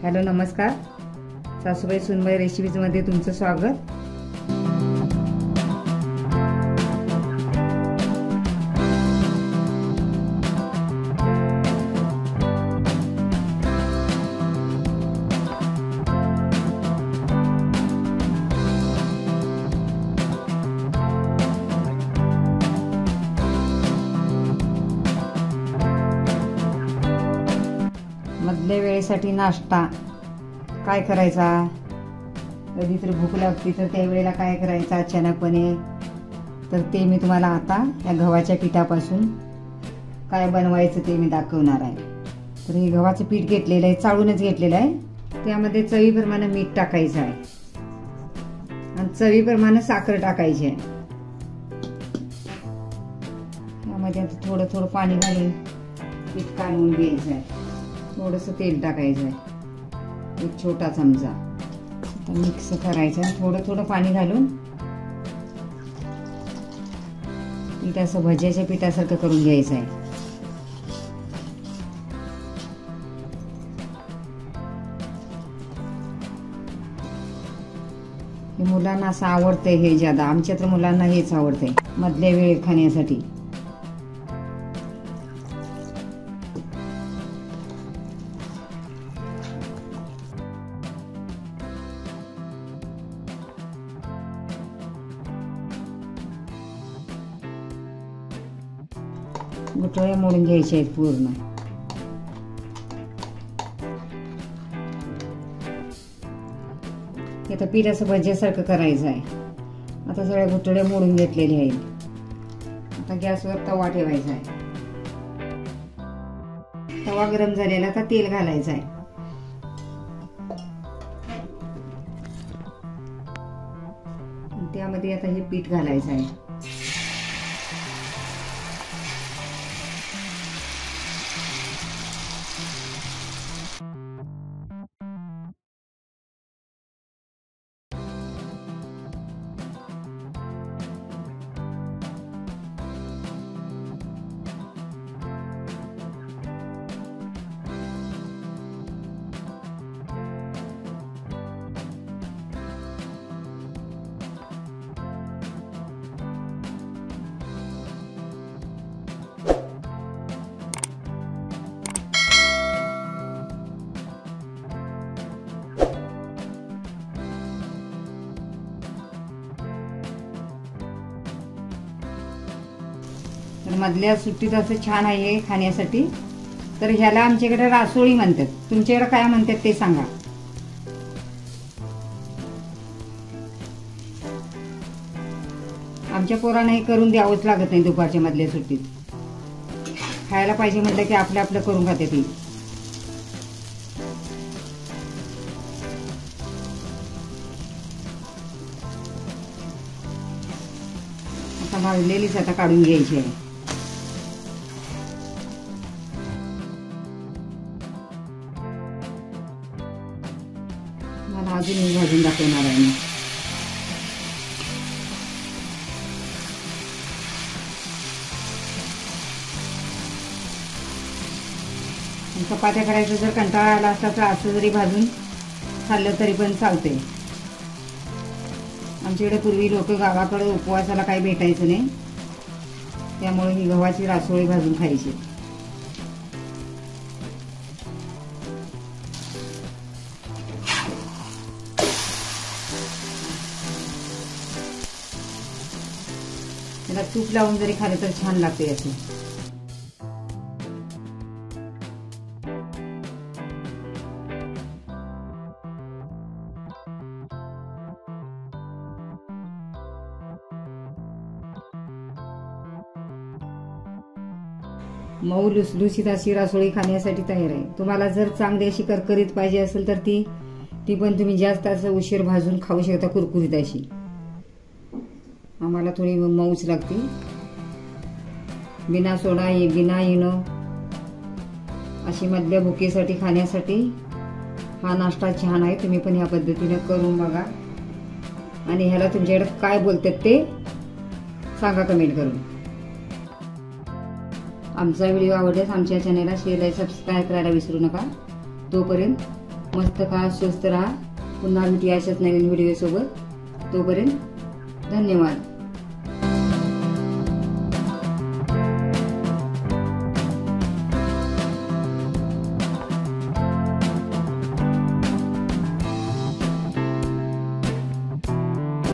Hello नमस्कार, सासूबाई सुनबाई रेसिपीजमध्ये तुमचं स्वागत। मधल्या वेळेसाठी नाश्ता काय करायचा, कधी तर भूक लागली तर त्यावेळेला काय करायचा अचानकपणे, तर ते मी तुम्हाला आता या गव्हाच्या पिठापासून काय बनवायचं ते मी दाखवणार आहे। तर हे गव्हाचं पीठ घेतलेलं आहे, चाळूनच घेतलेलं आहे। त्यामध्ये चवीप्रमाणे मीठ टाकायचं आहे आणि चवीप्रमाणे साखर टाकायची आहे। यामध्ये आता थोडं थोडं पाणी घालून पीठ काढून घ्यायचं आहे। थोडंसं तेल टाकायचं आहे, एक छोटा चमचा। आता मिक्स करायचं आहे, थोडं थोडं पाणी घालून पीठ असं भज्याच्या पिठासारखं करून घ्यायचं आहे। हे मुलांना असं आवडतंय, हे ज्यादा आमच्या तर मुलांना हेच आवडतंय मधल्या वेळेत खाण्यासाठी। गुठळ्या मोडून घ्यायच्या आहेत पूर्ण। आता पीठ असं भज्यासारखं करायचं आहे। आता सगळ्या गुठळ्या मोडून घेतलेल्या आहेत। आता गॅसवर तवा ठेवायचा आहे। तवा गरम झालेला, आता तेल घालायचं आहे। त्यामध्ये आता हे पीठ घालायचं आहे। तर मधल्या सुट्टीत असं छान आहे खाण्यासाठी। तर ह्याला आमच्याकडे रासोळी म्हणतात, तुमच्याकडे काय म्हणतात ते सांगा। आमच्या पोरांना हे करून द्यावंच लागत नाही, दुपारच्या मधल्या सुट्टीत खायला पाहिजे म्हटलं की आपलं आपलं करून खाते ती। आता भाजलेलीच आता काढून घ्यायची आहे। मला अजून भाजून दाखवणार आहे मी। चपात्या करायचं जर कंटाळा आला असता तर असं जरी भाजून खाल्लं तरी पण चालतंय। आमच्याकडे पूर्वी लोक गावाकडे उपवासाला काही भेटायचं नाही, त्यामुळे ही गव्हाची रासोळी भाजून खायची। त्याला तूप लावून जरी खाल्लं तर छान लागते असे। मऊ लुसलुशीत अशी रासोळी खाण्यासाठी तयार आहे। तुम्हाला जर चांगली अशी करकरीत पाहिजे असेल तर ती पण तुम्ही जास्त असं उशीर भाजून खाऊ शकता, कुरकुरीत अशी। आम्हाला थोडी मऊच लागते, बिना सोडा बिना इनो अशी मधल्या भुकेसाठी खाण्यासाठी हा नाश्ता छान आहे। तुम्ही पण ह्या पद्धतीने करून बघा आणि ह्याला तुमच्याकडे काय बोलतात ते सांगा कमेंट करून। आमचा व्हिडिओ आवडल्यास आमच्या चॅनलला शेअर आणि सबस्क्राइब करायला विसरू नका। तोपर्यंत मस्त खा, स्वस्थ राहा. पुन्हा भेटूया अशाच नवीन व्हिडिओ सोबत. तोपर्यंत धन्यवाद.